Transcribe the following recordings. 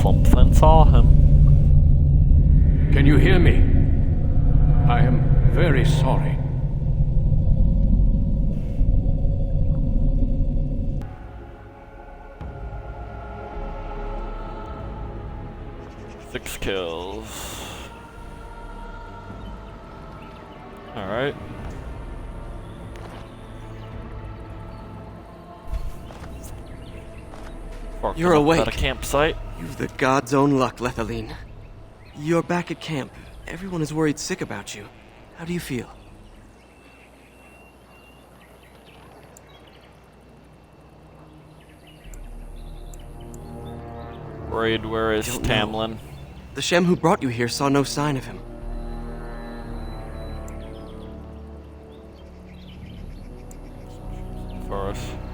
something saw him. Can you hear me? I am very sorry. Six kills. Alright. You're awake. At a campsite. You've the god's own luck, Lethaline. You're back at camp. Everyone is worried sick about you. How do you feel? Worried, where is Tamlin? The Shem who brought you here saw no sign of him.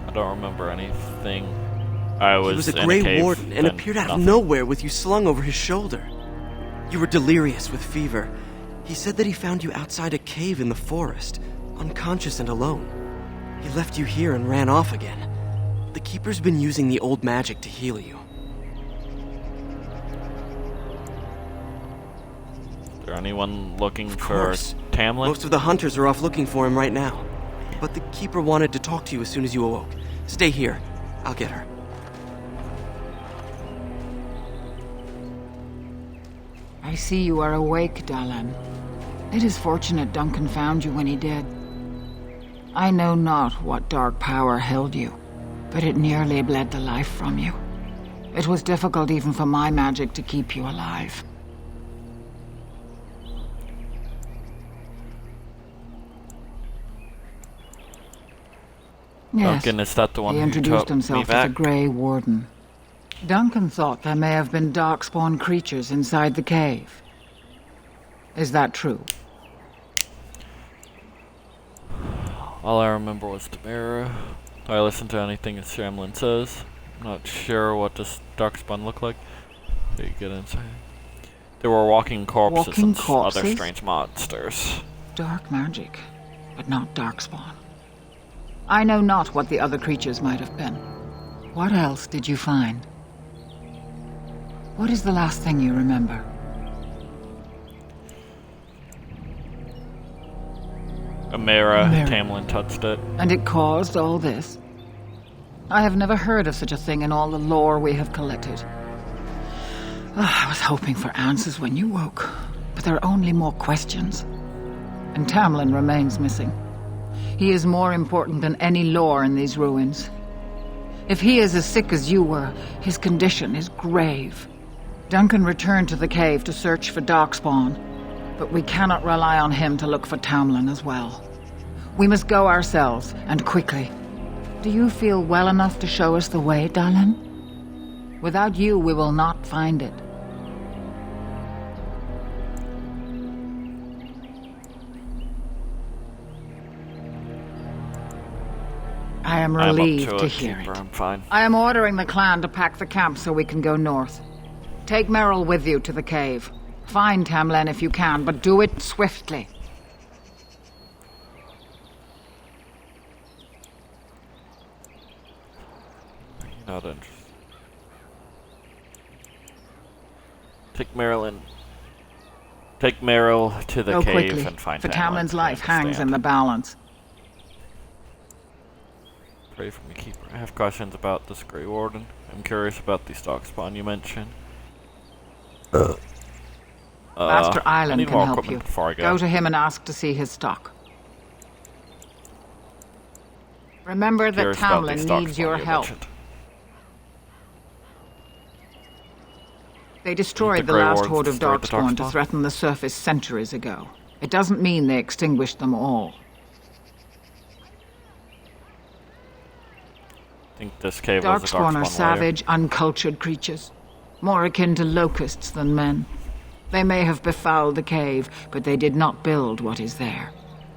I don't remember anything. I was He was a in Grey a cave, Warden and then appeared out nothing. of nowhere with you slung over his shoulder. You were delirious with fever. He said that he found you outside a cave in the forest, unconscious and alone. He left you here and ran off again. The Keeper's been using the old magic to heal you. Is there anyone looking Of for course. Tamlin? Most of the hunters are off looking for him right now. But the Keeper wanted to talk to you as soon as you awoke. Stay here. I'll get her. I see you are awake, Dalan. It is fortunate Duncan found you when he did. I know not what dark power held you, but it nearly bled the life from you. It was difficult even for my magic to keep you alive. Yes, Duncan, is that the one he who introduced took me himself as a back? Grey Warden. Duncan thought there may have been darkspawn creatures inside the cave. Is that true? All I remember was the mirror. I listened to anything that Shamlin says. I'm not sure what this darkspawn looked like. There you get inside. There were walking corpses Walking and corpses? other strange monsters. Dark magic, but not darkspawn. I know not what the other creatures might have been. What else did you find? What is the last thing you remember? A mirror. A mirror. Tamlin touched it. And it caused all this? I have never heard of such a thing in all the lore we have collected. I was hoping for answers when you woke, but there are only more questions. And Tamlin remains missing. He is more important than any lore in these ruins. If he is as sick as you were, his condition is grave. Duncan returned to the cave to search for darkspawn, but we cannot rely on him to look for Tamlin as well. We must go ourselves, and quickly. Do you feel well enough to show us the way, Dalan? Without you, we will not find it. I am relieved to hear Keeper. it. I'm fine. I am ordering the clan to pack the camp so we can go north. Take Merrill with you to the cave. Find Tamlin if you can, but do it swiftly. Not interested. Take Marilyn. Take Merrill to the Go cave quickly, and find for Tamlin. Tamlin's life I hangs in understand. the balance. Pray for me, Keeper. I have questions about this Grey Warden. I'm curious about the darkspawn you mentioned. Master I Island need can more help equipment you. before I go. Go to him and ask to see his stock. Remember that Curious about the Tamlin needs darkspawn your you help. mentioned. They destroyed the Grey last Wardens horde of destroyed the darkspawn to darkspawn? threaten the surface centuries ago. It doesn't mean they extinguished them all. I think this cave was a Darkspawn darkspawn are warrior. savage, uncultured creatures, more akin to locusts than men. They may have befouled the cave, but they did not build what is there.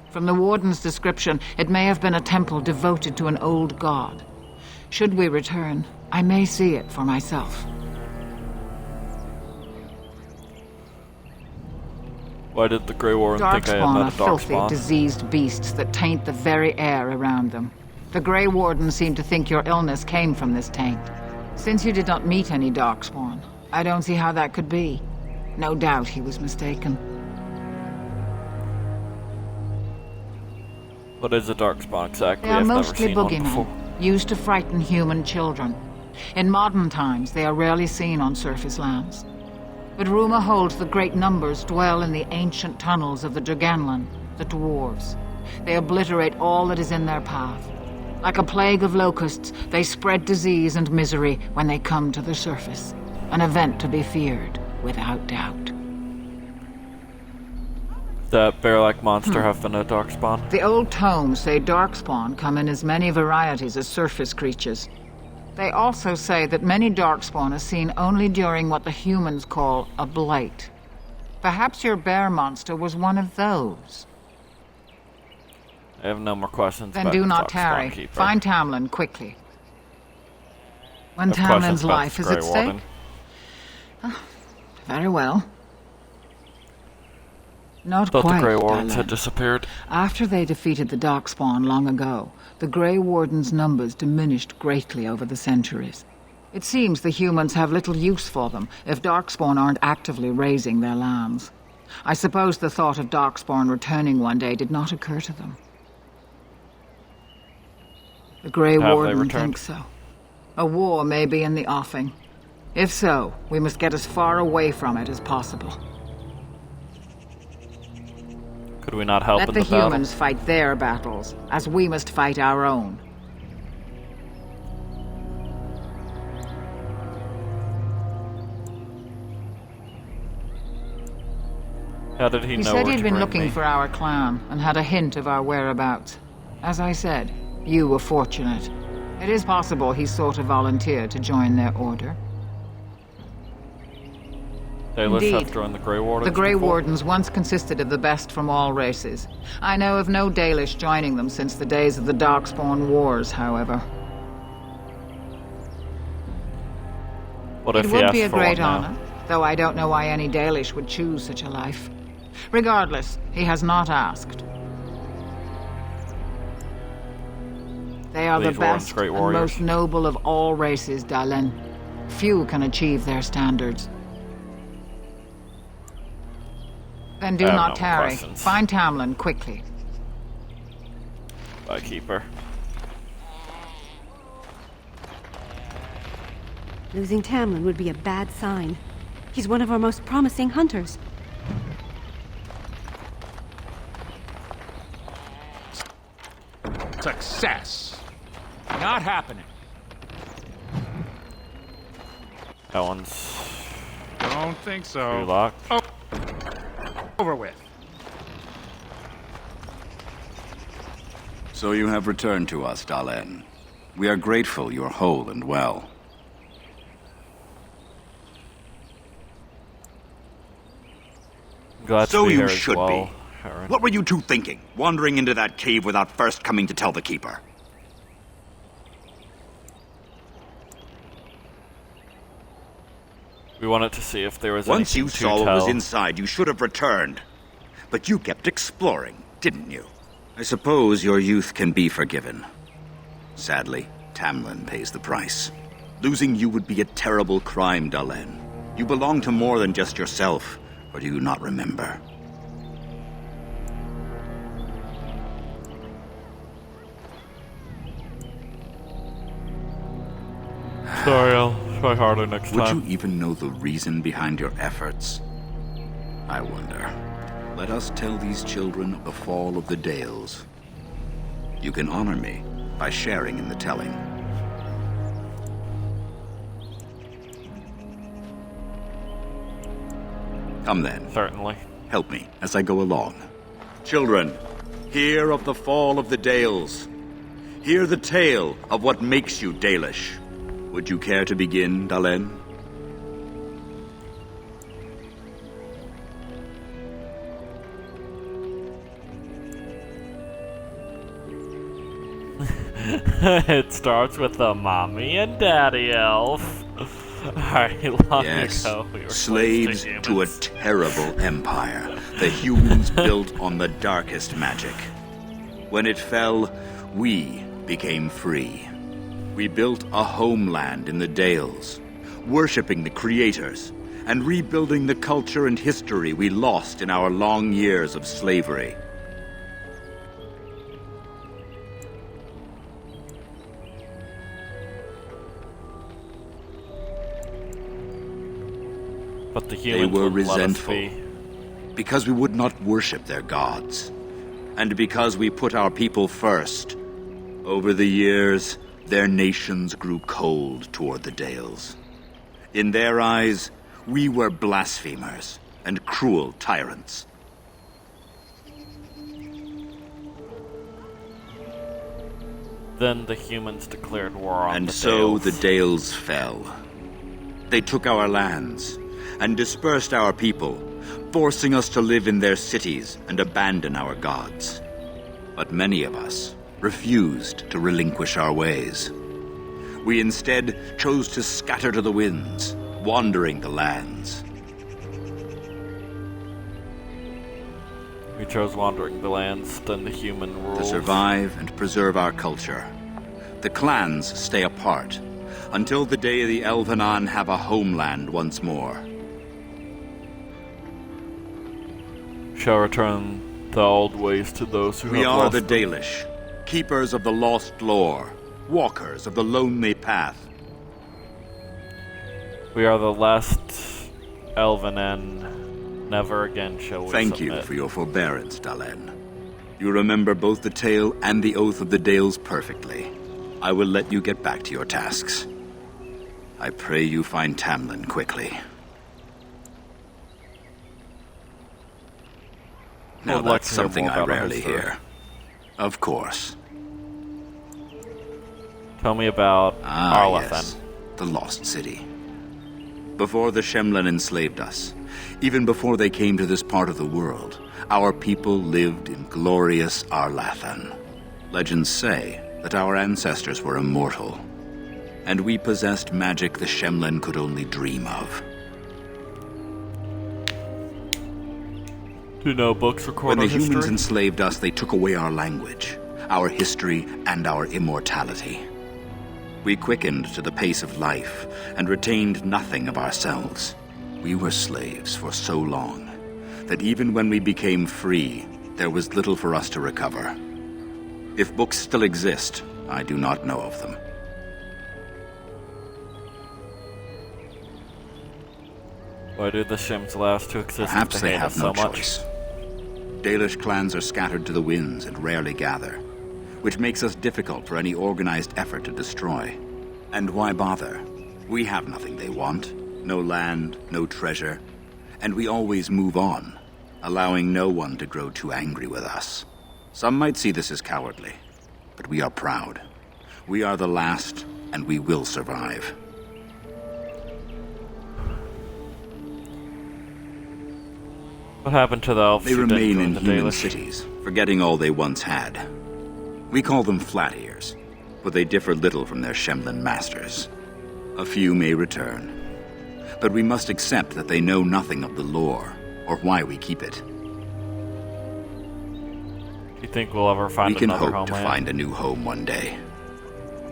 From the Warden's description, it may have been a temple devoted to an old god. Should we return, I may see it for myself. Why did the Grey Warden think I had Darkspawn are met a filthy, darkspawn? diseased beasts that taint the very air around them. The Grey Warden seemed to think your illness came from this taint. Since you did not meet any Darkspawn, I don't see how that could be. No doubt he was mistaken. What is a darkspawn exactly? They are I've never mostly seen one before. boogeymen, used to frighten human children. In modern times, they are rarely seen on surface lands. But rumor holds that great numbers dwell in the ancient tunnels of the Draganlan, the Dwarves. They obliterate all that is in their path. Like a plague of locusts, they spread disease and misery when they come to the surface. An event to be feared, without doubt. That bear-like monster have been a darkspawn? The old tomes say darkspawn come in as many varieties as surface creatures. They also say that many darkspawn are seen only during what the humans call a blight. Perhaps your bear monster was one of those. I have no more questions Then about do the not darkspawn tarry. keeper. Find Tamlin quickly. When I have questions Tamlin's about life this is at Grey stake? Warden. Very well. Not Thought quite, the Grey Wardens had Dylan. disappeared. After they defeated the Darkspawn long ago, the Grey Wardens' numbers diminished greatly over the centuries. It seems the humans have little use for them if Darkspawn aren't actively raising their lambs. I suppose the thought of Darkspawn returning one day did not occur to them. The Grey Have they Warden returned? thinks so. A war may be in the offing. If so, we must get as far away from it as possible. Could we not help Let in the the battle? humans fight their battles, as we must fight our own. How did he He know said where he'd to been bring looking me? for our clan, and had a hint of our whereabouts. As I said, you were fortunate. It is possible he sought a volunteer to join their order. Baelish Indeed. have joined the Grey Wardens The Grey before? Wardens once consisted of the best from all races. I know of no Dalish joining them since the days of the Darkspawn Wars, however. What if It he would asked be a for great one now? honor, though I don't know why any Dalish would choose such a life. Regardless, he has not asked. They are the These Wardens, best great and warriors. most noble of all races, Dalen. Few can achieve their standards. Then do I have not no more tarry. questions. Find Tamlin quickly. By keeper. Losing Tamlin would be a bad sign. He's one of our most promising hunters. Success. Not happening. That one's Don't think so. locked. Over with. So you have returned to us, Dalen. We are grateful you are whole and well. Glad So to be you here as should well, be. Aaron. What were you two thinking, wandering into that cave without first coming to tell the Keeper? We wanted to see if there was Once anything you to saw what tell. was inside, you should have returned. But you kept exploring, didn't you? I suppose your youth can be forgiven. Sadly, Tamlin pays the price. Losing you would be a terrible crime, Dalen. You belong to more than just yourself, or do you not remember? Sorry, I'll try harder next Would time. you even know the reason behind your efforts? I wonder. Let us tell these children of the fall of the Dales. You can honor me by sharing in the telling. Come then, Certainly. help me as I go along. Children, hear of the fall of the Dales. Hear the tale of what makes you Dalish. Would you care to begin, Dalen? It starts with the mommy and daddy elf. Alright, long Yes, ago we were slaves close to a humans. terrible empire the humans built on the darkest magic. When it fell, we became free. We built a homeland in the Dales, worshipping the creators, and rebuilding the culture and history we lost in our long years of slavery. But the They humans were wouldn't let us resentful be. because we would not worship their gods, and because we put our people first. Over the years, their nations grew cold toward the Dales. In their eyes, we were blasphemers and cruel tyrants. Then the humans declared war on And the so Dales. the Dales fell. They took our lands and dispersed our people, forcing us to live in their cities and abandon our gods. But many of us refused to relinquish our ways. We instead chose to scatter to the winds, wandering the lands. We chose wandering the lands, then the human To rules. survive and preserve our culture. The clans stay apart until the day the Elvenon have a homeland once more. Shall return the old ways to those who We have are lost the them. Dalish, keepers of the lost lore, walkers of the lonely path. We are the last elven and never again shall we Thank you submit. for your forbearance, Dalen. You remember both the tale and the Oath of the Dales perfectly. I will let you get back to your tasks. I pray you find Tamlin quickly. Now I'd like that's to hear something more I about rarely history. hear. Of course. Tell me about Arlathan. Yes. The Lost City. Before the Shemlen enslaved us, even before they came to this part of the world, our people lived in glorious Arlathan. Legends say that our ancestors were immortal, and we possessed magic the Shemlen could only dream of. Do you know books record When the our history? humans enslaved us, they took away our language, our history, and our immortality. We quickened to the pace of life and retained nothing of ourselves. We were slaves for so long that even when we became free, there was little for us to recover. If books still exist, I do not know of them. Why do the Shims last to exist Perhaps if they hate have us no so much? choice. Dalish clans are scattered to the winds and rarely gather, which makes us difficult for any organized effort to destroy. And why bother? We have nothing they want. No land, no treasure. And we always move on, allowing no one to grow too angry with us. Some might see this as cowardly, but we are proud. We are the last, and we will survive. What happened to the elves They who didn't remain join in the human Dalish? cities, forgetting all they once had. We call them flat ears, but they differ little from their Shemlen masters. A few may return, but we must accept that they know nothing of the lore, or why we keep it. Do you think we'll ever find We can another hope to homeland? find a new home one day,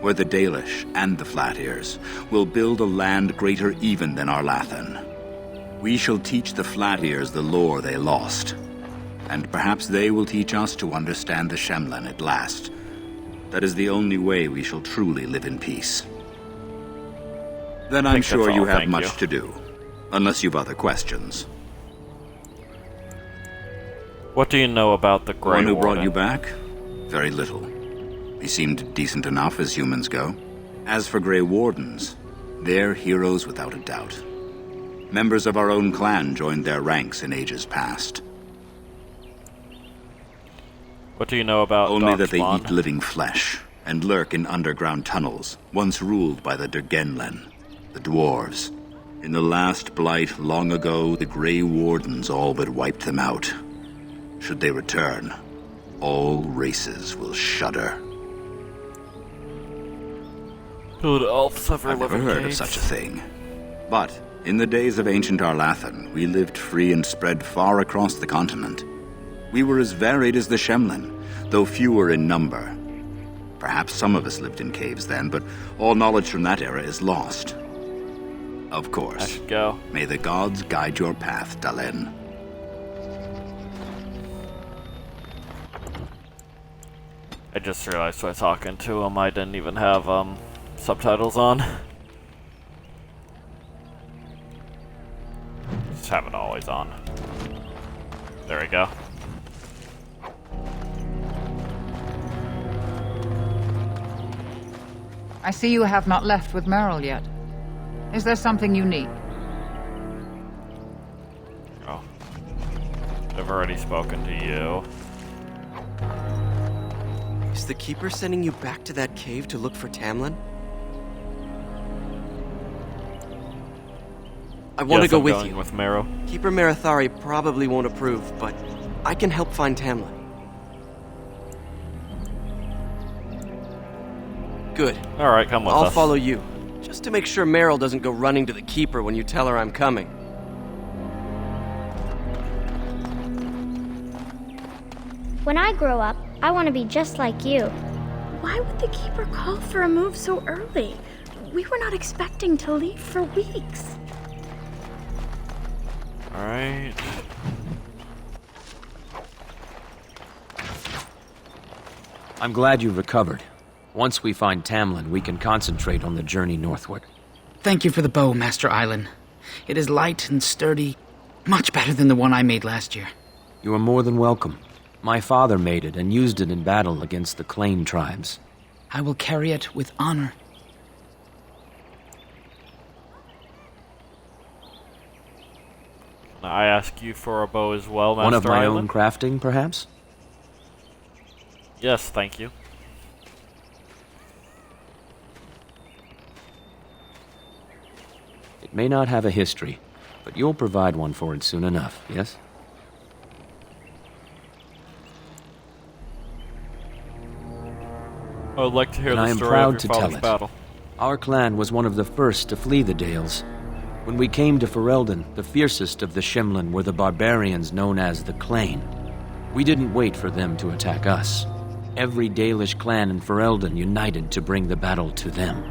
where the Dalish and the Flat Ears will build a land greater even than Arlathan. We shall teach the Flat Ears the lore they lost, and perhaps they will teach us to understand the Shemlen at last. That is the only way we shall truly live in peace. Then I'm think that's sure you all, have thank much you. to do, unless you've other questions. What do you know about the The Grey one who Warden? brought you back? Very little. He seemed decent enough as humans go. As for Grey Wardens, they're heroes without a doubt. Members of our own clan joined their ranks in ages past. What do you know about Only that they Darkspawn? eat living flesh and lurk in underground tunnels, once ruled by the Dergenlen, the Dwarves. In the last blight long ago, the Grey Wardens all but wiped them out. Should they return, all races will shudder. Do the elves ever I've live never in heard of caves? such a thing. But in the days of ancient Arlathan, we lived free and spread far across the continent. We were as varied as the Shemlen, though fewer in number. Perhaps some of us lived in caves then, but all knowledge from that era is lost. Of I course. should go. May the gods guide your path, Dalen. I just realized by talking to him I didn't even have subtitles on. Just have it always on. There we go. I see you have not left with Merrill yet. Is there something you need? Oh. I've already spoken to you. Is the Keeper sending you back to that cave to look for Tamlin? I want to go with you. With Mero. Keeper Marathari probably won't approve, but I can help find Tamlin. Good. Alright, come with us. I'll follow you, just to make sure Meryl doesn't go running to the Keeper when you tell her I'm coming. When I grow up, I want to be just like you. Why would the Keeper call for a move so early? We were not expecting to leave for weeks. Alright. I'm glad you've recovered. Once we find Tamlin, we can concentrate on the journey northward. Thank you for the bow, Master Island. It is light and sturdy, much better than the one I made last year. You are more than welcome. My father made it and used it in battle against the Clane tribes. I will carry it with honor. I ask you for a bow as well, Master One of my Island? own crafting, perhaps? Yes, thank you. It may not have a history, but you'll provide one for it soon enough, yes? I would like to hear And I the am story proud of your to tell father's it. battle. Our clan was one of the first to flee the Dales. When we came to Ferelden, the fiercest of the Shimlin were the barbarians known as the Clane. We didn't wait for them to attack us. Every Dalish clan in Ferelden united to bring the battle to them.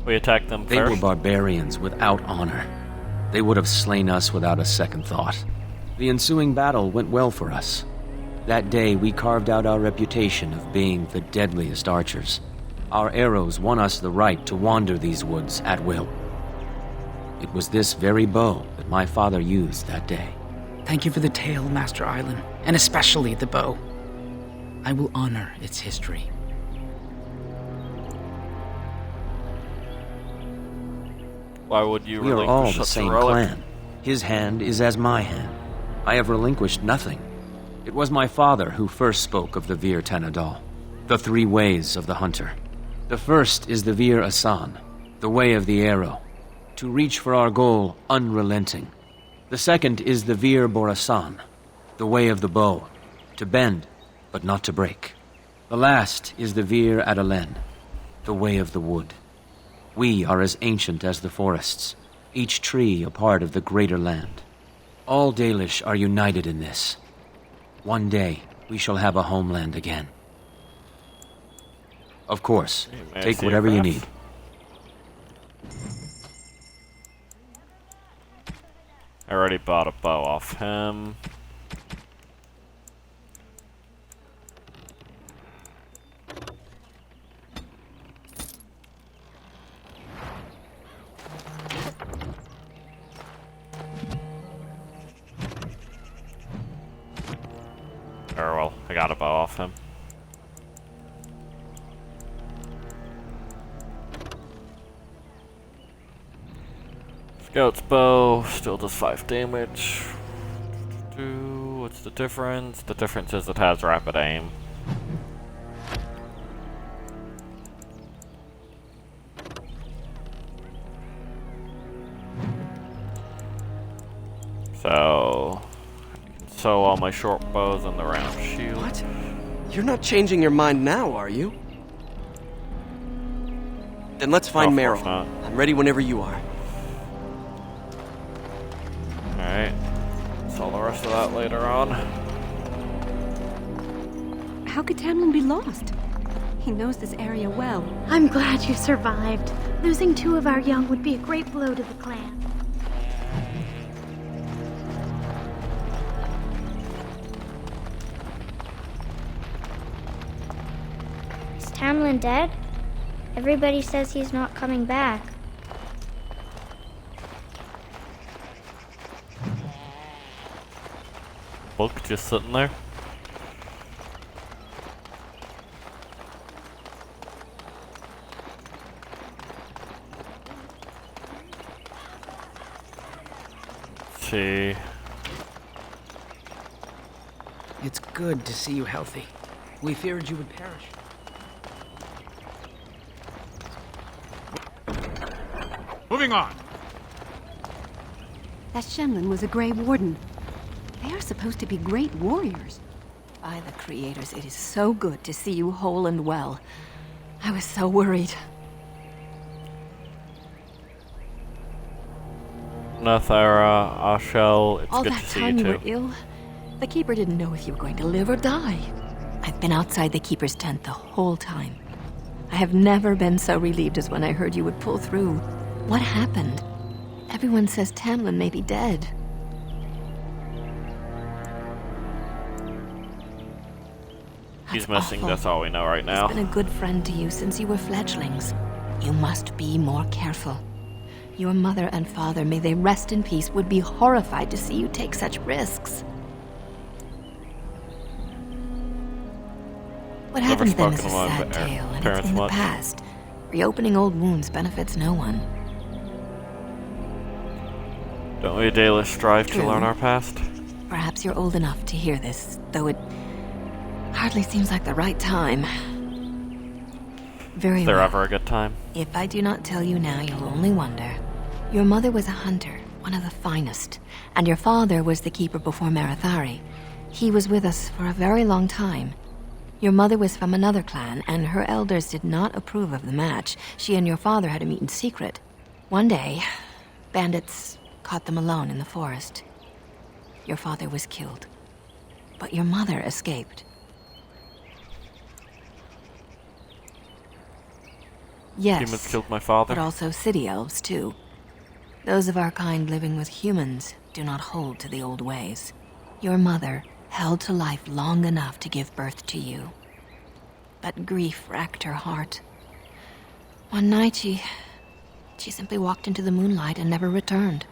We attacked them They first. were barbarians without honor. They would have slain us without a second thought. The ensuing battle went well for us. That day, we carved out our reputation of being the deadliest archers. Our arrows won us the right to wander these woods at will. It was this very bow that my father used that day. Thank you for the tale, Master Island, and especially the bow. I will honor its history. Why would you We are all relinquish the such a same relic? clan. His hand is as my hand. I have relinquished nothing. It was my father who first spoke of the Vir Tanadal, the three ways of the hunter. The first is the Vir Asan, the way of the arrow, to reach for our goal unrelenting. The second is the Vir Borasan, the way of the bow, to bend but not to break. The last is the Vir Adalen, the way of the wood. We are as ancient as the forests, each tree a part of the greater land. All Dalish are united in this. One day, we shall have a homeland again. Of course, May I take see whatever your you craft? need. I already bought a bow off him. Or, well, I got a bow off him. Scout's bow still does 5 damage. What's the difference? The difference is it has rapid aim. So, I can sew all my short bows and the round shield. What? You're not changing your mind now, are you? Then let's find Of Meryl. course not. I'm ready whenever you are. Alright. Sell the rest of that later on. How could Tamlin be lost? He knows this area well. I'm glad you survived. Losing 2 of our young would be a great blow to the clan. Is Tamlin dead? Everybody says he's not coming back. Book just sitting there. See. It's good to see you healthy. We feared you would perish. Moving on. That Shemlin was a Grey Warden. They are supposed to be great warriors. By the creators, it is so good to see you whole and well. I was so worried. Nathara, Ashel, it's All good that to see time you you too. were ill, the Keeper didn't know if you were going to live or die. I've been outside the Keeper's tent the whole time. I have never been so relieved as when I heard you would pull through. What happened? Everyone says Tamlin may be dead. He's That's missing, awful. that's all we know right now. He's been a good friend to you since you were fledglings. You must be more careful. Your mother and father, may they rest in peace, would be horrified to see you take such risks. What Never happens then is spoken a to my sad tale, and it's parents in the much. past. Reopening old wounds benefits no one. Don't we daily strive to True. learn our past? Perhaps you're old enough to hear this, though it hardly seems like the right time. Very Is there well. ever a good time? If I do not tell you now, you'll only wonder. Your mother was a hunter, one of the finest, and your father was the keeper before Marathari. He was with us for a very long time. Your mother was from another clan, and her elders did not approve of the match. She and your father had to meet in secret. One day, bandits caught them alone in the forest. Your father was killed, but your mother escaped. Yes, Humans killed my father. but also city elves, too. Those of our kind living with humans do not hold to the old ways. Your mother held to life long enough to give birth to you. But grief racked her heart. One night she simply walked into the moonlight and never returned.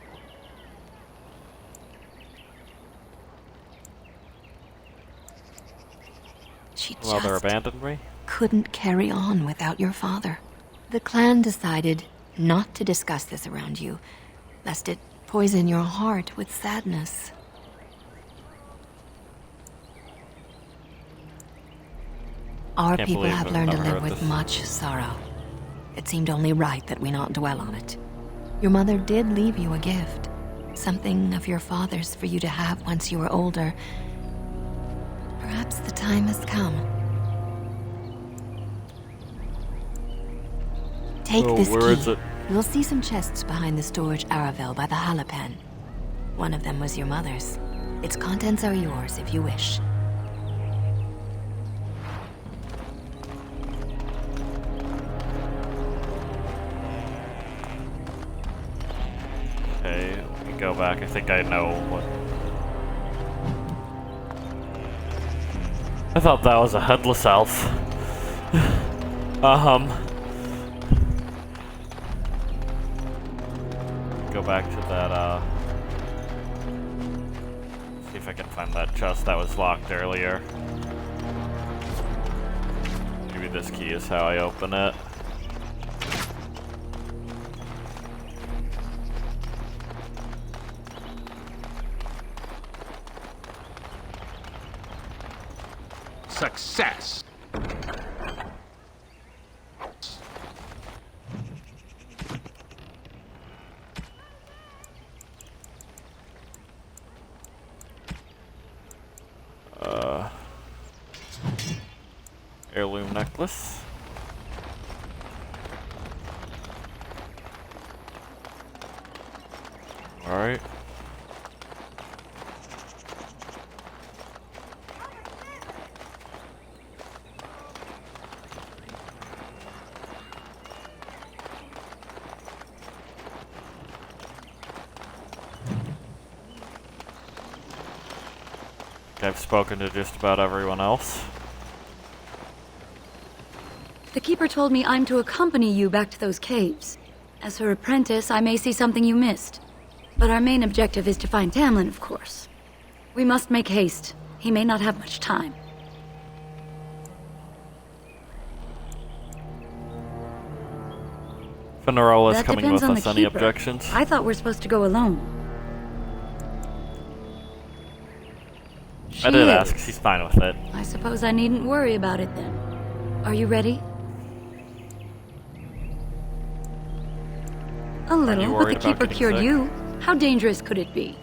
She Mother just abandoned me? couldn't carry on without your father. The clan decided not to discuss this around you, lest it poison your heart with sadness. Our Can't people believe have I've learned to never live heard with this. much sorrow. It seemed only right that we not dwell on it. Your mother did leave you a gift, something of your father's for you to have once you were older. Perhaps the time has come. Take Oh, this where key. is it? You'll see some chests behind the storage Aravel by the Halapen. One of them was your mother's. Its contents are yours if you wish. Okay, we can go back. I think I know what... I thought that was a headless elf. Go back to that, see if I can find that chest that was locked earlier. Maybe this key is how I open it. Success. Heirloom necklace. Alright. think I've spoken to just about everyone else. The Keeper told me I'm to accompany you back to those caves. As her apprentice, I may see something you missed. But our main objective is to find Tamlin, of course. We must make haste. He may not have much time. Finarola's That coming depends with on us. the Any Keeper. objections? I thought we're supposed to go alone. I did She ask. is. She's fine with it. I suppose I needn't worry about it then. Are you ready? A little, but the worried about Keeper getting cured sick? you. How dangerous could it be?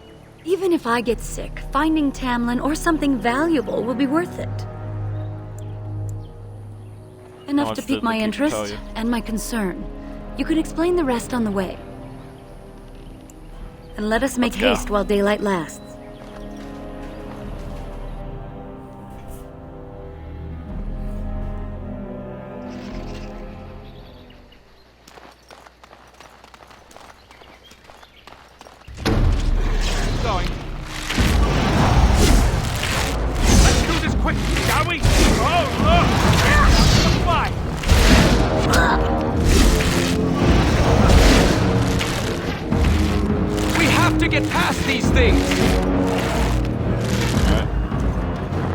Even if I get sick, finding Tamlin or something valuable will be worth it. Enough much to did pique the my Keeper interest tell you? and my concern. You can explain the rest on the way. And let us make Let's go. haste while daylight lasts. Going. Let's do this quick, shall we? Oh, look! Here's the fly! We have to get past these things!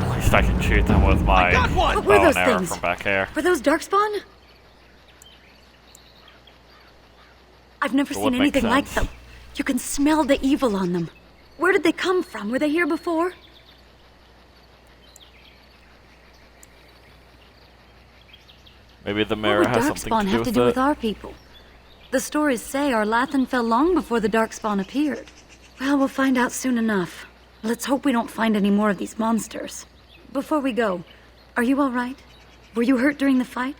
At least I can shoot them with my What were bow those and arrow things? from back here. Were those Darkspawn? I've never It seen would make anything like sense. them. You can smell the evil on them. Where did they come from? Were they here before? Maybe the What mirror would has something Darkspawn to do have with to do it. with our people? The stories say our Lathan fell long before the Darkspawn appeared. Well, we'll find out soon enough. Let's hope we don't find any more of these monsters. Before we go, are you all right? Were you hurt during the fight?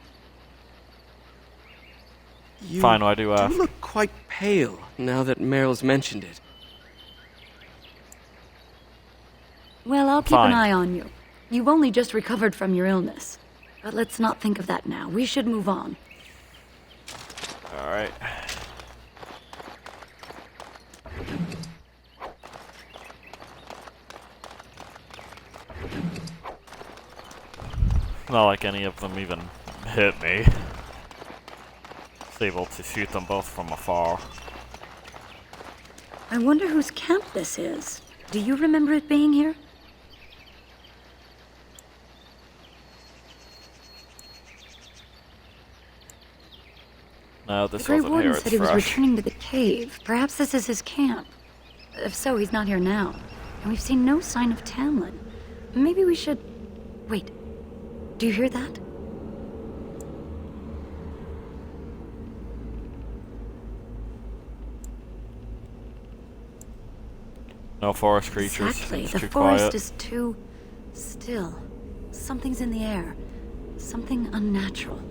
You Fine, why do you ask? do look quite pale now that Meryl's mentioned it. Well, I'll keep Fine. an eye on you. You've only just recovered from your illness. But let's not think of that now. We should move on. Alright. Not like any of them even hit me. I was able to shoot them both from afar. I wonder whose camp this is. Do you remember it being here? No, The this Grey wasn't Warden here. said It's he was fresh. returning to the cave. Perhaps this is his camp. If so, he's not here now. And we've seen no sign of Tamlin. Maybe we should... Wait. Do you hear that? No forest creatures. Exactly. It's The too forest quiet. is too... still. Something's in the air. Something unnatural.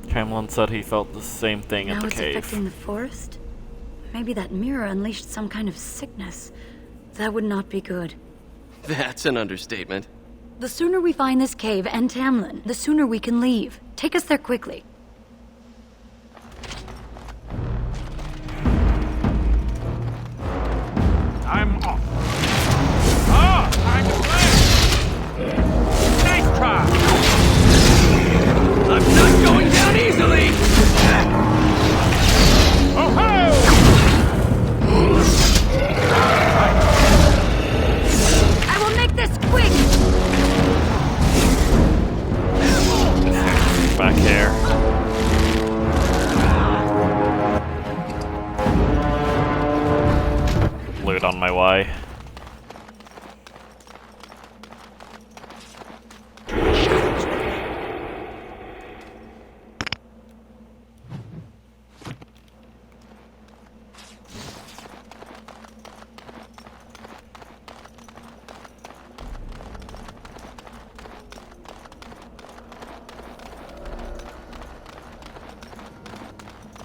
Tamlin said he felt the same thing Now at the it's cave. affecting the forest? Maybe that mirror unleashed some kind of sickness. That would not be good. That's an understatement. The sooner we find this cave and Tamlin, the sooner we can leave. Take us there quickly. I'm off. Ah, time to play. Nice try. I'm not going down easily. Oh ho! I will make this quick! Back here. Loot on my way.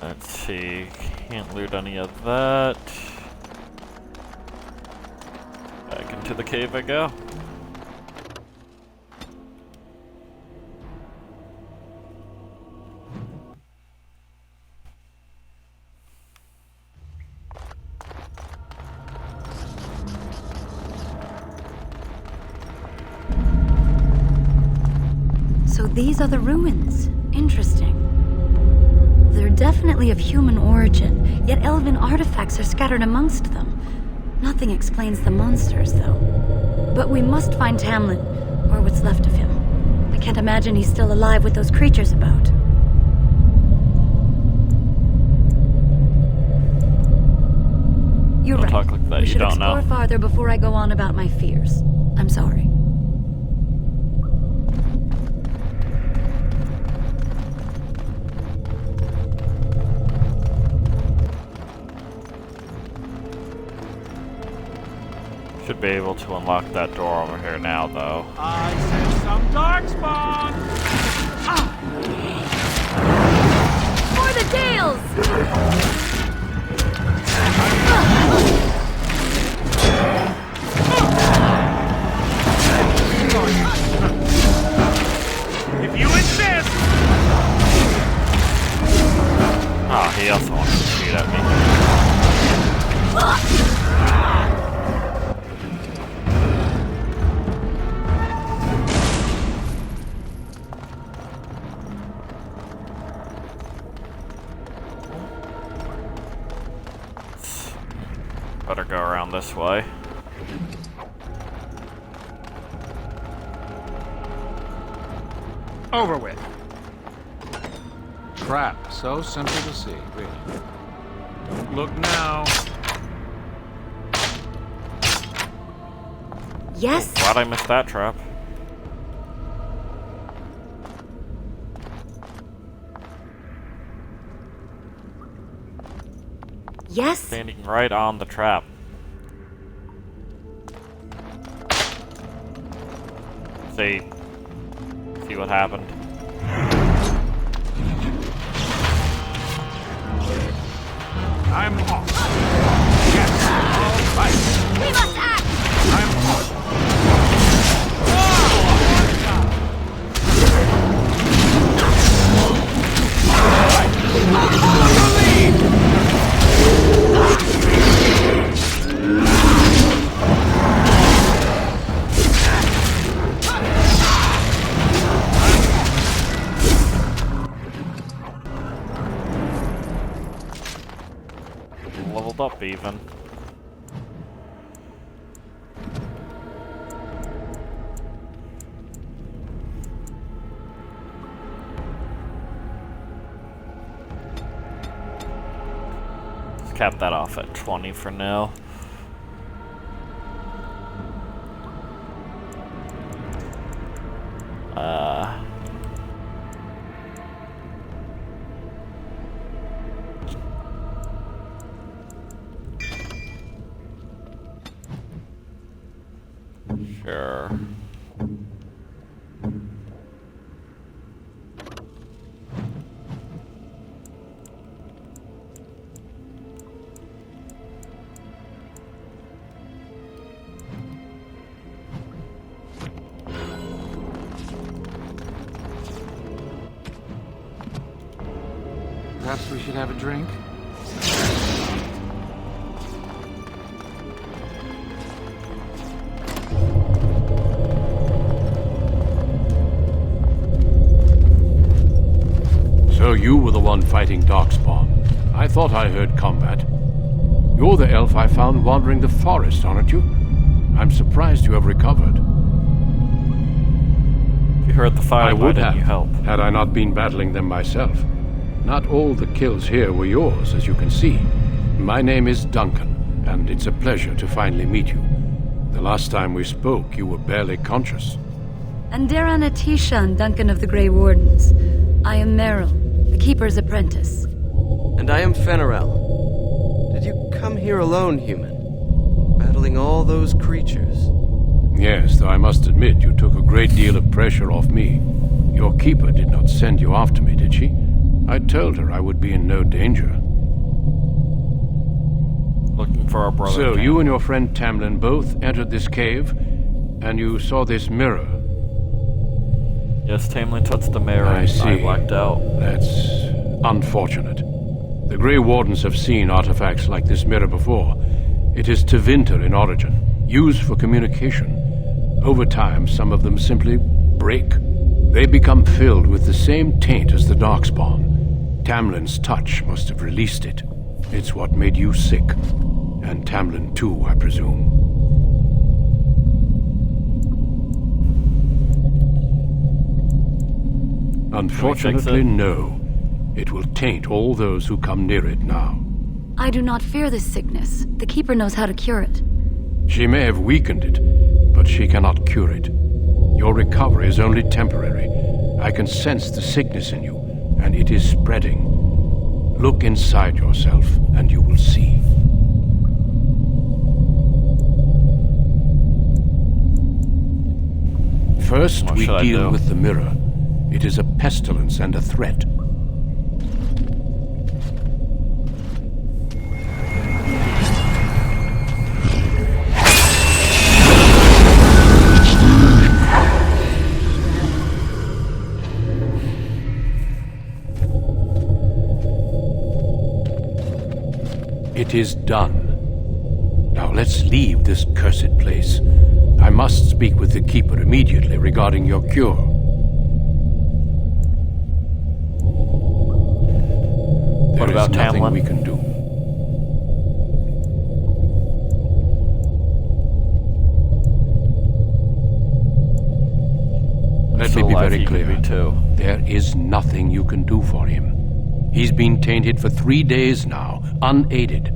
Let's see, can't loot any of that. Back into the cave I go. So these are the ruins. Interesting. They're definitely of human origin, yet elven artifacts are scattered amongst them. Nothing explains the monsters, though. But we must find Tamlin, or what's left of him. I can't imagine he's still alive with those creatures about. You're Don't right. talk like that, We you should don't know. explore farther before I go on about my fears. I'm sorry. Should be able to unlock that door over here now, though. I said some darkspawn! For the Dales! If you insist! Ah, he also wants to shoot at me. Better go around this way. Over with. Trap, so simple to see, really. Don't look now. Yes? Glad I missed that trap. Yes? Standing right on the trap. See what happened. I'm off. Yes, all right. We must act! I'm off. Leveled up even. Let's cap that off at 20 for now. Sure. Perhaps we should have a drink? So you were the one fighting Darkspawn. I thought I heard combat. You're the elf I found wandering the forest, aren't you? I'm surprised you have recovered. If you heard the fire, I why would didn't have, you help? had I not been battling them myself. Not all the kills here were yours, as you can see. My name is Duncan, and it's a pleasure to finally meet you. The last time we spoke, you were barely conscious. Andera Natisha and Duncan of the Grey Wardens. I am Meryl, the Keeper's apprentice. And I am Fenarel. Did you come here alone, human? Battling all those creatures? Yes, though I must admit you took a great deal of pressure off me. Your keeper did not send you after me, did she? I told her I would be in no danger. Looking for our brother. So, you and your friend Tamlin both entered this cave, and you saw this mirror. Yes, Tamlin touched the mirror I and see. I blacked out. That's unfortunate. The Grey Wardens have seen artifacts like this mirror before. It is Tevinter in origin, used for communication. Over time, some of them simply break. They become filled with the same taint as the Darkspawn. Tamlin's touch must have released it. It's what made you sick. And Tamlin too, I presume. Unfortunately, no. It will taint all those who come near it now. I do not fear this sickness. The Keeper knows how to cure it. She may have weakened it, but she cannot cure it. Your recovery is only temporary. I can sense the sickness in you, and it is spreading. Look inside yourself, and you will see. First, we deal with the mirror. It is a pestilence and a threat. It is done. Now let's leave this cursed place. I must speak with the Keeper immediately regarding your cure. What about There is nothing Tamlin? we can do. Let me be very clear. There is nothing you can do for him. He's been tainted for 3 days now, unaided.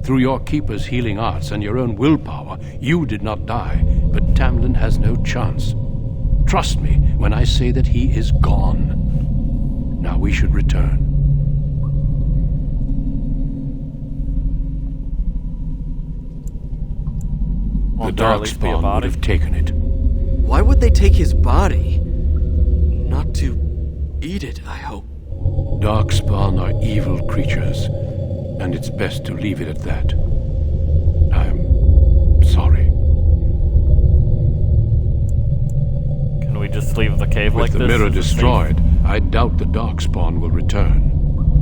Through your Keeper's healing arts and your own willpower, you did not die, but Tamlin has no chance. Trust me when I say that he is gone. Now we should return. The Darkspawn would have taken it. Why would they take his body? Not to eat it, I hope. Darkspawn are evil creatures, and it's best to leave it at that. I'm sorry. Can we just leave the cave like With this? the mirror Is it safe? destroyed, I doubt the Darkspawn will return.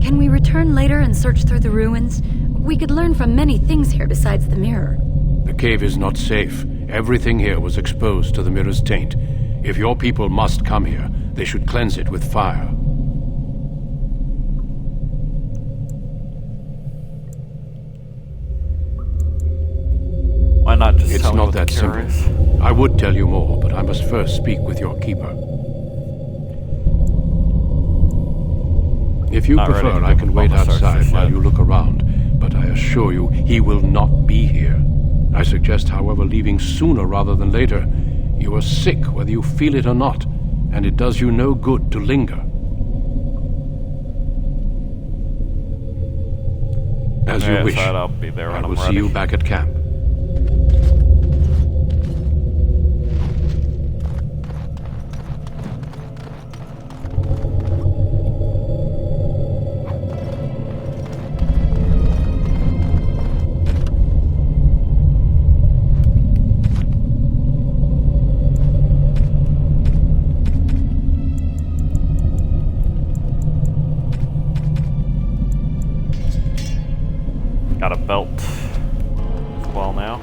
Can we return later and search through the ruins? We could learn from many things here besides the mirror. The cave is not safe. Everything here was exposed to the mirror's taint. If your people must come here, they should cleanse it with fire. Why not just It's tell me not what that the cure is? simple. I would tell you more, but I must first speak with your Keeper. If you Not ready prefer, to I go can wait almost starts outside this while yet. you look around, but I assure you, he will not be here. I suggest, however, leaving sooner rather than later. You are sick, whether you feel it or not, and it does you no good to linger. As you Yes, wish. I'll be there when I I'm will see ready. you back at camp. Got a belt as well now.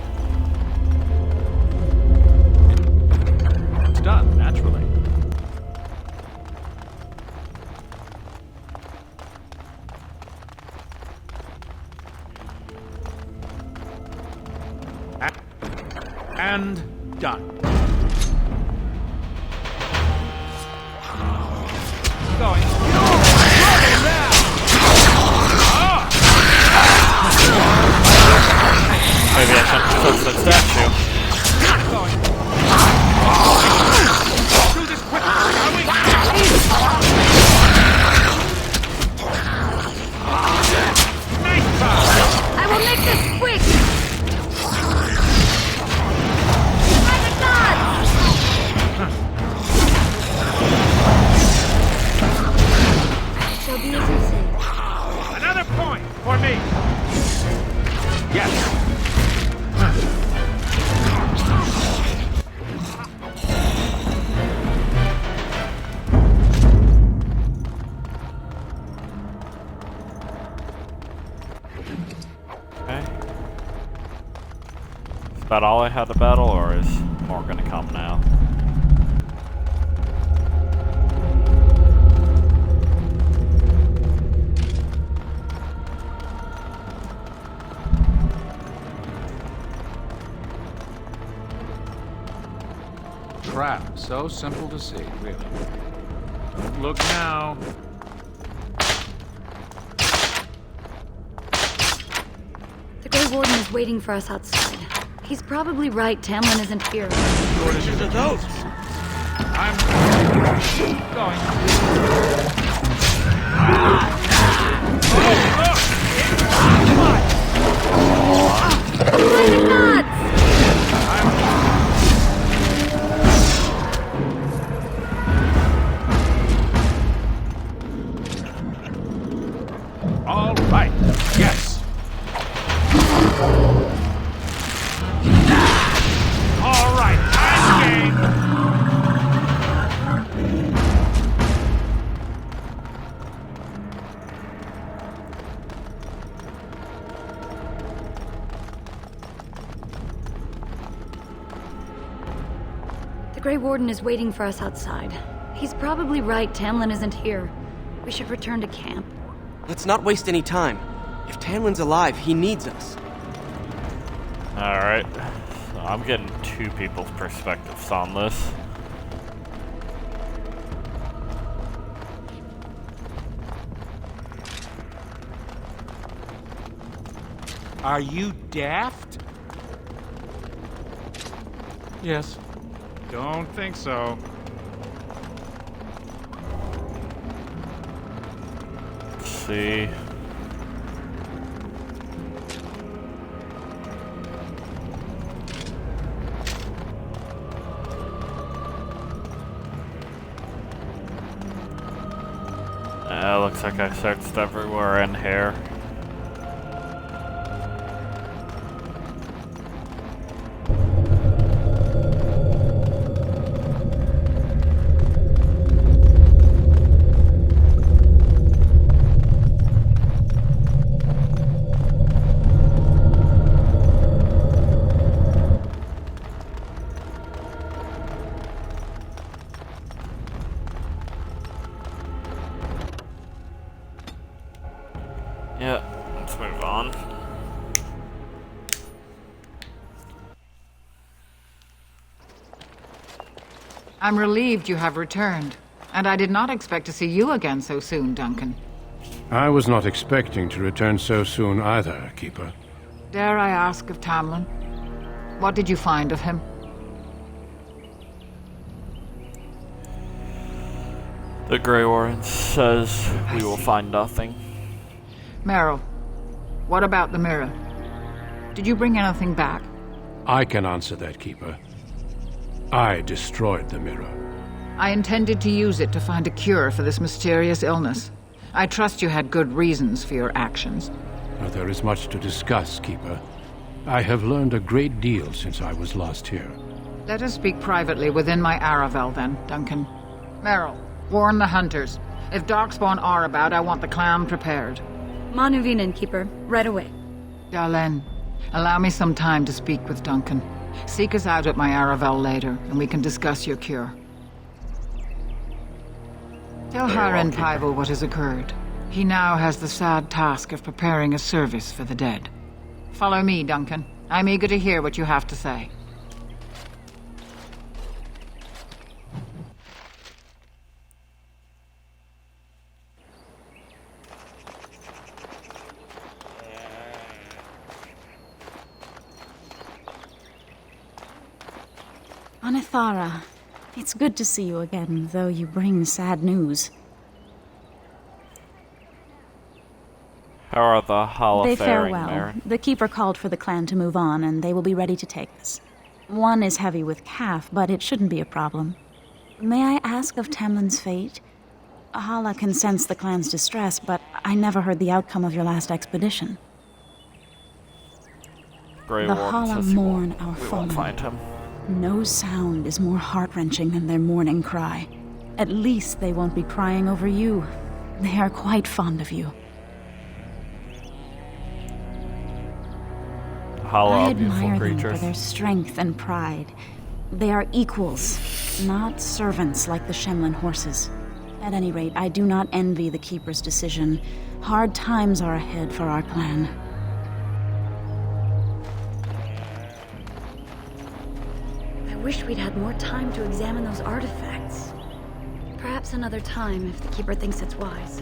It's done, naturally. And done. Going. Maybe I shouldn't touch that statue. Do this quick, shall we? Nice try. I will make this quick! By the gods! Shall be as you say. Another point for me. Yes. Okay. Is that all I had to battle, or is more gonna come now? so simple to see, really. Don't look now. The Grey Warden is waiting for us outside. He's probably right. Tamlin isn't here. Creatures are those? I'm going. All right. Yes. All right. I'm game. The Grey Warden is waiting for us outside. He's probably right. Tamlin isn't here. We should return to camp. Let's not waste any time. If Tamlin's alive, he needs us. Alright. So I'm getting two people's perspectives on this. Are you daft? Yes. Don't think so. Let's see. Looks like I searched everywhere in here. Yeah, let's move on. I'm relieved you have returned, and I did not expect to see you again so soon, Duncan. I was not expecting to return so soon either, Keeper. Dare I ask of Tamlin? What did you find of him? The Grey Warden says we will find nothing. Meryl, what about the mirror? Did you bring anything back? I can answer that, Keeper. I destroyed the mirror. I intended to use it to find a cure for this mysterious illness. I trust you had good reasons for your actions. Now, there is much to discuss, Keeper. I have learned a great deal since I was last here. Let us speak privately within my Aravel, then, Duncan. Meryl, warn the hunters. If Darkspawn are about, I want the clan prepared. Manuvinen, Keeper, right away. Darlene, allow me some time to speak with Duncan. Seek us out at my Aravel later, and we can discuss your cure. Tell Haren Paival what has occurred. He now has the sad task of preparing a service for the dead. Follow me, Duncan. I'm eager to hear what you have to say. Anithara, it's good to see you again, though you bring sad news. How are the Hala They fare faring, well. Mary? The Keeper called for the clan to move on, and they will be ready to take us. One is heavy with calf, but it shouldn't be a problem. May I ask of Tamlin's fate? Hala can sense the clan's distress, but I never heard the outcome of your last expedition. Grey The Warden Hala says mourn our we won't fallen. find him. No sound is more heart-wrenching than their mourning cry. At least they won't be crying over you. They are quite fond of you. Hala I are beautiful admire them creatures. for their strength and pride. They are equals, not servants like the Shemlin horses. At any rate, I do not envy the Keeper's decision. Hard times are ahead for our clan. I wish we'd had more time to examine those artifacts. Perhaps another time, if the Keeper thinks it's wise.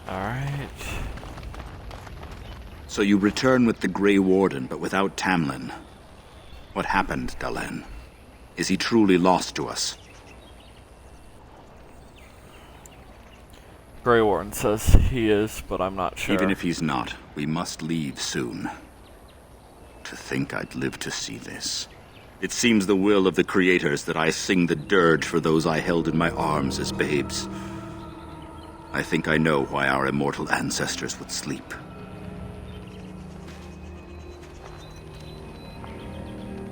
Alright. So you return with the Grey Warden, but without Tamlin. What happened, Dalen? Is he truly lost to us? Grey Warden says he is, but I'm not sure. Even if he's not, we must leave soon. To think I'd live to see this. It seems the will of the creators that I sing the dirge for those I held in my arms as babes. I think I know why our immortal ancestors would sleep.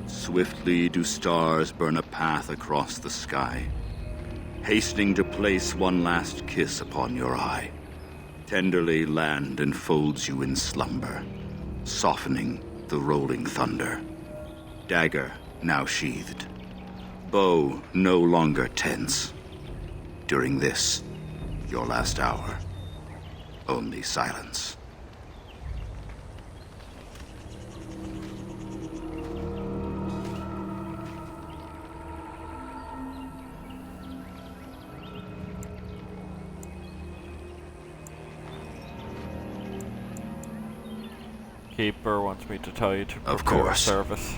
Swiftly do stars burn a path across the sky, hastening to place one last kiss upon your eye. Tenderly land enfolds you in slumber, softening the rolling thunder. Dagger now sheathed, bow no longer tense. During this, your last hour, only silence. Keeper wants me to tell you to prepare Of course. service.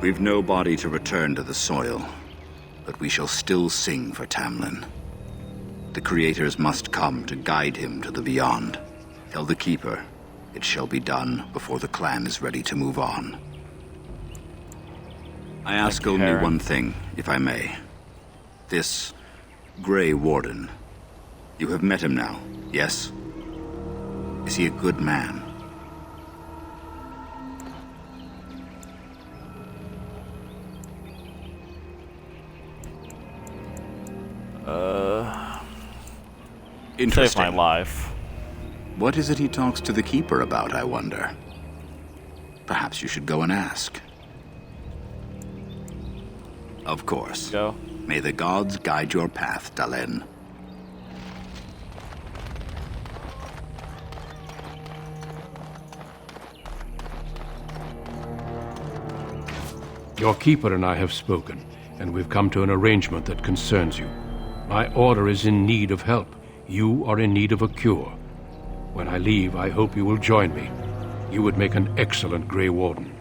We've no body to return to the soil, but we shall still sing for Tamlin. The creators must come to guide him to the beyond. Tell the Keeper, it shall be done before the clan is ready to move on. I ask only Harry. one thing, if I may. This Grey Warden, you have met him now, yes? Is he a good man? Save my life. What is it he talks to the Keeper about, I wonder? Perhaps you should go and ask. Of course. Go. May the gods guide your path, Dalen. Your Keeper and I have spoken, and we've come to an arrangement that concerns you. My order is in need of help. You are in need of a cure. When I leave, I hope you will join me. You would make an excellent Grey Warden.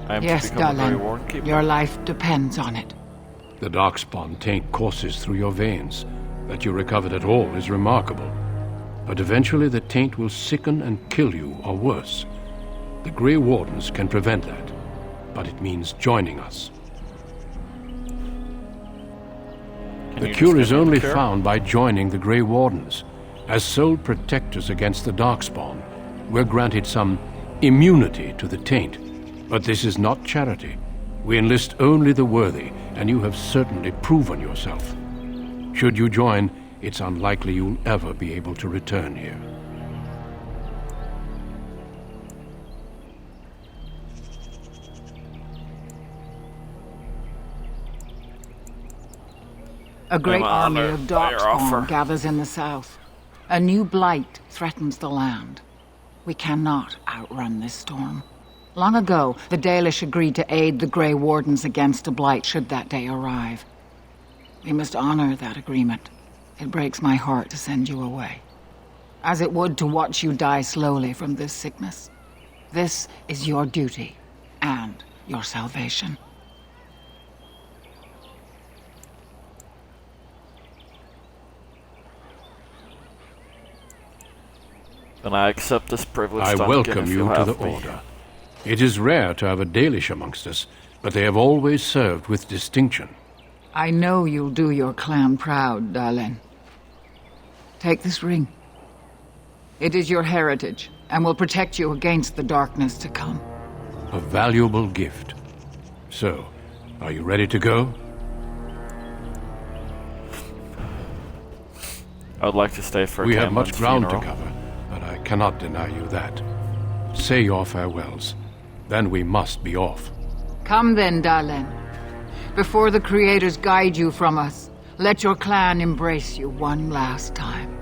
I am Yes, to become a Grey Dalen. Warden Keeper. Your life depends on it. The Darkspawn taint courses through your veins. That you recovered at all is remarkable. But eventually the taint will sicken and kill you, or worse. The Grey Wardens can prevent that, but it means joining us. The cure is only found by joining the Grey Wardens. As sole protectors against the Darkspawn, we're granted some immunity to the taint. But this is not charity. We enlist only the worthy, and you have certainly proven yourself. Should you join, it's unlikely you'll ever be able to return here. A great I'm army honored of by your offer. Darkspawn gathers in the south. A new blight threatens the land. We cannot outrun this storm. Long ago, the Dalish agreed to aid the Grey Wardens against a blight should that day arrive. We must honor that agreement. It breaks my heart to send you away, as it would to watch you die slowly from this sickness. This is your duty and your salvation. Then I accept this privilege. I Duncan, welcome if you to have the me. Order. It is rare to have a Dalish amongst us, but they have always served with distinction. I know you'll do your clan proud, Dalen. Take this ring. It is your heritage, and will protect you against the darkness to come. A valuable gift. So, are you ready to go? I would like to stay for We Tamlin's have much ground funeral. to cover, but I cannot deny you that. Say your farewells. Then we must be off. Come then, Dalen. Before the Creators guide you from us, let your clan embrace you one last time.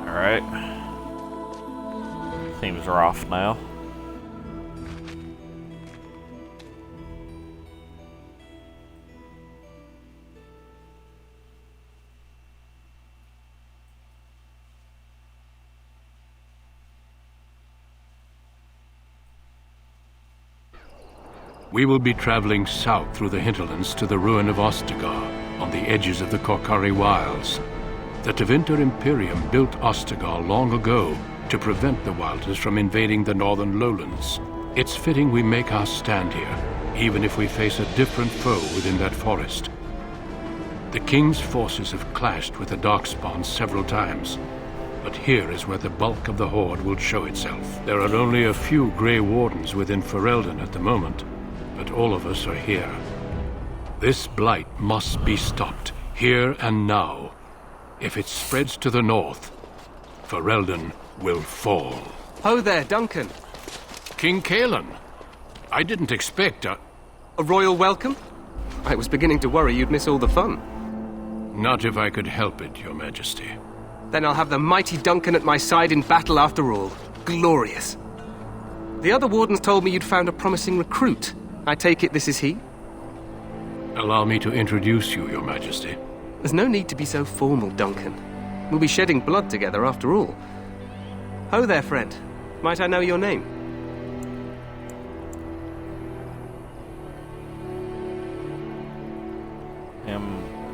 Alright. Seems rough now. We will be traveling south through the hinterlands to the ruin of Ostagar, on the edges of the Korkari Wilds. The Tevinter Imperium built Ostagar long ago to prevent the Wilders from invading the northern lowlands. It's fitting we make our stand here, even if we face a different foe within that forest. The King's forces have clashed with the Darkspawn several times, but here is where the bulk of the Horde will show itself. There are only a few Grey Wardens within Ferelden at the moment, but all of us are here. This blight must be stopped, here and now. If it spreads to the north, Ferelden will fall. Ho there, Duncan. King Kaelan. I didn't expect a royal welcome? I was beginning to worry you'd miss all the fun. Not if I could help it, Your Majesty. Then I'll have the mighty Duncan at my side in battle after all. Glorious. The other Wardens told me you'd found a promising recruit. I take it this is he? Allow me to introduce you, Your Majesty. There's no need to be so formal, Duncan. We'll be shedding blood together after all. Ho there, friend. Might I know your name?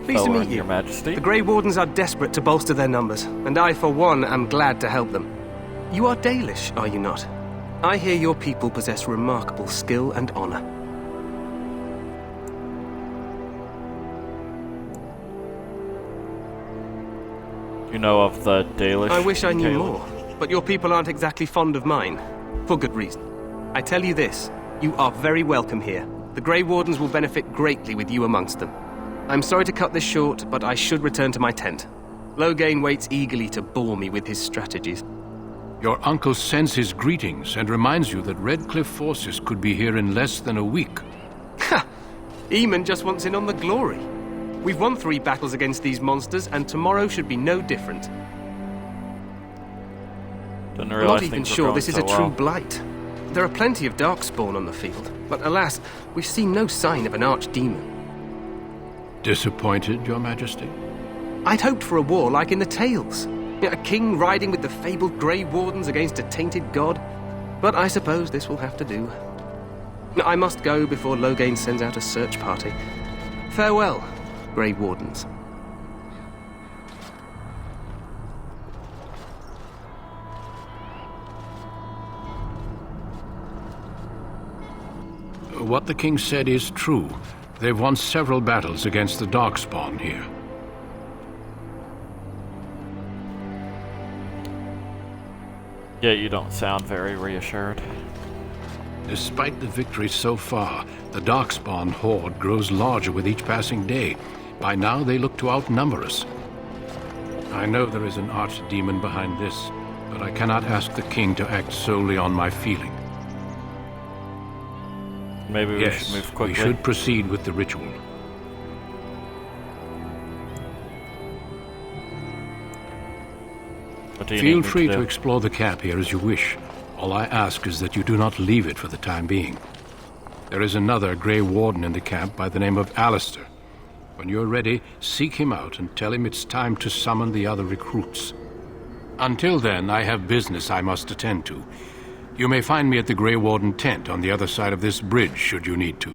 Pleased to meet you, Your Majesty. The Grey Wardens are desperate to bolster their numbers, and I, for one, am glad to help them. You are Dalish, are you not? I hear your people possess remarkable skill and honor. You know of the Dalish? I wish I knew Kaelan? more, but your people aren't exactly fond of mine. For good reason. I tell you this, you are very welcome here. The Grey Wardens will benefit greatly with you amongst them. I'm sorry to cut this short, but I should return to my tent. Loghain waits eagerly to bore me with his strategies. Your uncle sends his greetings and reminds you that Redcliffe forces could be here in less than a week. Ha! Eamon just wants in on the glory. We've won 3 battles against these monsters, and tomorrow should be no different. Didn't I'm realize not even things were sure going this is so a true well. blight. There are plenty of Darkspawn on the field, but alas, we've seen no sign of an archdemon. Disappointed, Your Majesty? I'd hoped for a war like in the tales. A king riding with the fabled Grey Wardens against a tainted god. But I suppose this will have to do. I must go before Loghain sends out a search party. Farewell, Grey Wardens. What the king said is true. They've won several battles against the Darkspawn here. Yet you don't sound very reassured. Despite the victory so far, the Darkspawn horde grows larger with each passing day. By now, they look to outnumber us. I know there is an archdemon behind this, but I cannot ask the king to act solely on my feeling. Maybe we Yes, should move quickly. we should proceed with the ritual. What do you Feel need me free to to do? explore the camp here as you wish. All I ask is that you do not leave it for the time being. There is another Grey Warden in the camp by the name of Alistair. When you're ready, seek him out and tell him it's time to summon the other recruits. Until then, I have business I must attend to. You may find me at the Grey Warden tent on the other side of this bridge, should you need to.